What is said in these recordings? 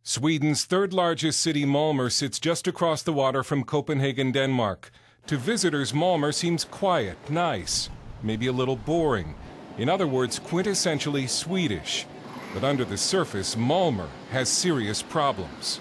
Sweden's third-largest city, Malmö, sits just across the water from Copenhagen, Denmark. To visitors, Malmö seems quiet, nice, maybe a little boring. In other words, quintessentially Swedish. But under the surface, Malmö has serious problems.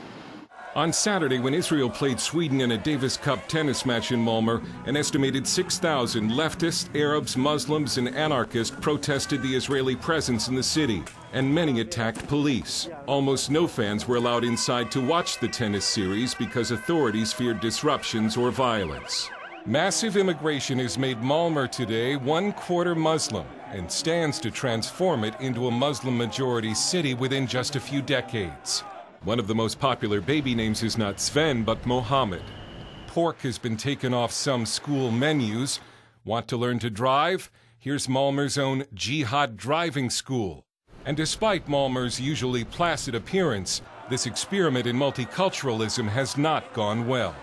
On Saturday, when Israel played Sweden in a Davis Cup tennis match in Malmö, an estimated 6,000 leftists, Arabs, Muslims, and anarchists protested the Israeli presence in the city, and many attacked police. Almost no fans were allowed inside to watch the tennis series because authorities feared disruptions or violence. Massive immigration has made Malmö today 1/4 Muslim and stands to transform it into a Muslim-majority city within just a few decades. One of the most popular baby names is not Sven, but Mohammed. Pork has been taken off some school menus. Want to learn to drive? Here's Malmö's own Jihad Driving School. And despite Malmö's usually placid appearance, this experiment in multiculturalism has not gone well.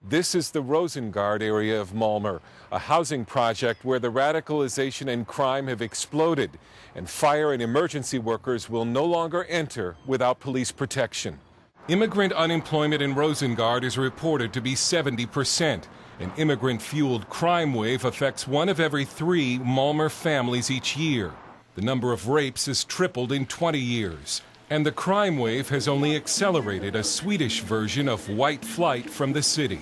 This is the Rosengård area of Malmö, a housing project where the radicalization and crime have exploded, and fire and emergency workers will no longer enter without police protection. Immigrant unemployment in Rosengård is reported to be 70%. An immigrant-fueled crime wave affects 1 of every 3 Malmö families each year. The number of rapes has tripled in 20 years. And the crime wave has only accelerated a Swedish version of white flight from the city.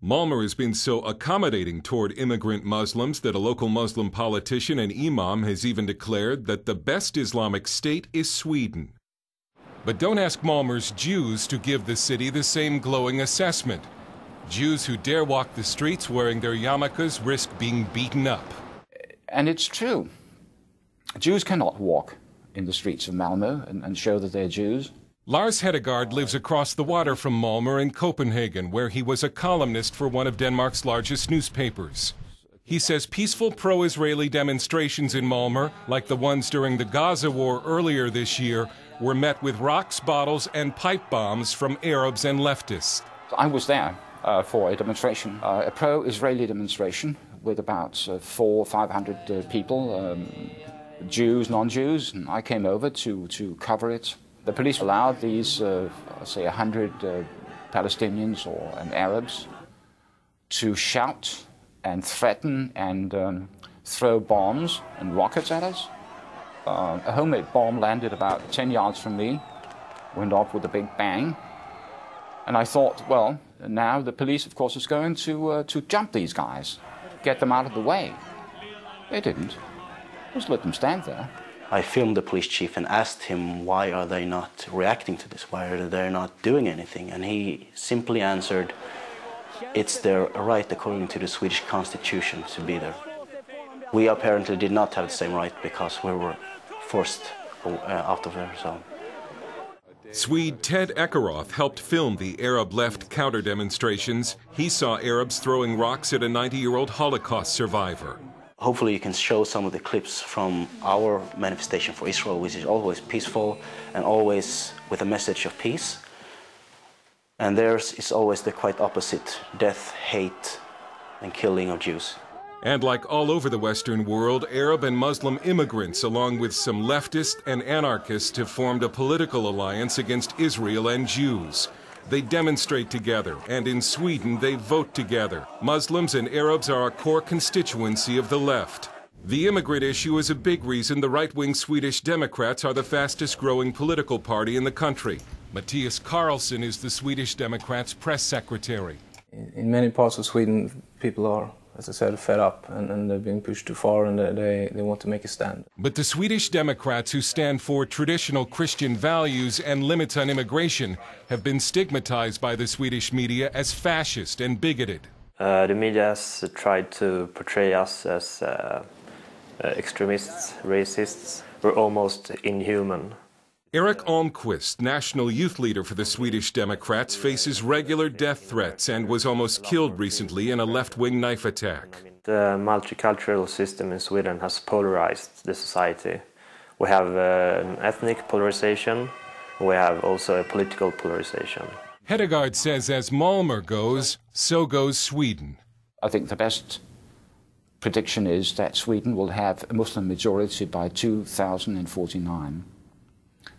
Malmö has been so accommodating toward immigrant Muslims that a local Muslim politician and imam has even declared that the best Islamic state is Sweden. But don't ask Malmö's Jews to give the city the same glowing assessment. Jews who dare walk the streets wearing their yarmulkes risk being beaten up. And it's true. Jews cannot walk in the streets of Malmö and show that they're Jews. Lars Hedegaard lives across the water from Malmö in Copenhagen, where he was a columnist for one of Denmark's largest newspapers. He says peaceful pro-Israeli demonstrations in Malmö, like the ones during the Gaza war earlier this year, were met with rocks, bottles, and pipe bombs from Arabs and leftists. I was there for a demonstration, a pro-Israeli demonstration with about 400 or 500 people, Jews, non-Jews, and I came over to cover it. The police allowed these, say, 100 Palestinians and Arabs to shout and threaten and throw bombs and rockets at us. A homemade bomb landed about 10 yards from me, went off with a big bang. And I thought, well, now the police, of course, is going to jump these guys, get them out of the way. They didn't. Just let them stand there. I filmed the police chief and asked him why are they not reacting to this, why are they not doing anything, and he simply answered, it's their right according to the Swedish constitution to be there. We apparently did not have the same right because we were forced out of there. So. Swede Ted Ekeroth helped film the Arab left counter-demonstrations. He saw Arabs throwing rocks at a 90-year-old Holocaust survivor. Hopefully you can show some of the clips from our manifestation for Israel, which is always peaceful and always with a message of peace. And theirs is always the quite opposite: death, hate, and killing of Jews. And like all over the Western world, Arab and Muslim immigrants, along with some leftists and anarchists, have formed a political alliance against Israel and Jews. They demonstrate together, and in Sweden they vote together. Muslims and Arabs are a core constituency of the left. The immigrant issue is a big reason the right-wing Swedish Democrats are the fastest-growing political party in the country. Mattias Karlsson is the Swedish Democrats' press secretary. In many parts of Sweden, people are, as I said, fed up and they're being pushed too far and they want to make a stand. But the Swedish Democrats, who stand for traditional Christian values and limits on immigration, have been stigmatized by the Swedish media as fascist and bigoted. The media has tried to portray us as extremists, racists. We're almost inhuman. Eric Almqvist, national youth leader for the Swedish Democrats, faces regular death threats and was almost killed recently in a left-wing knife attack. The multicultural system in Sweden has polarized the society. We have an ethnic polarization, we have also a political polarization. Hedegaard says as Malmö goes, so goes Sweden. I think the best prediction is that Sweden will have a Muslim majority by 2049.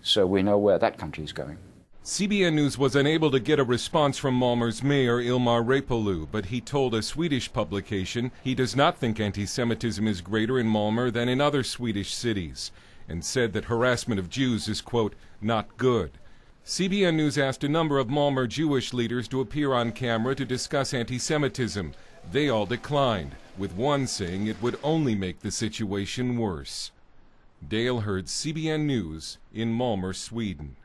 So we know where that country is going. CBN News was unable to get a response from Malmö's mayor Ilmar Reepalu, but he told a Swedish publication he does not think anti-Semitism is greater in Malmö than in other Swedish cities, and said that harassment of Jews is, quote, not good. CBN News asked a number of Malmö Jewish leaders to appear on camera to discuss anti-Semitism. They all declined, with one saying it would only make the situation worse. Dale Hurd, CBN News in Malmö, Sweden.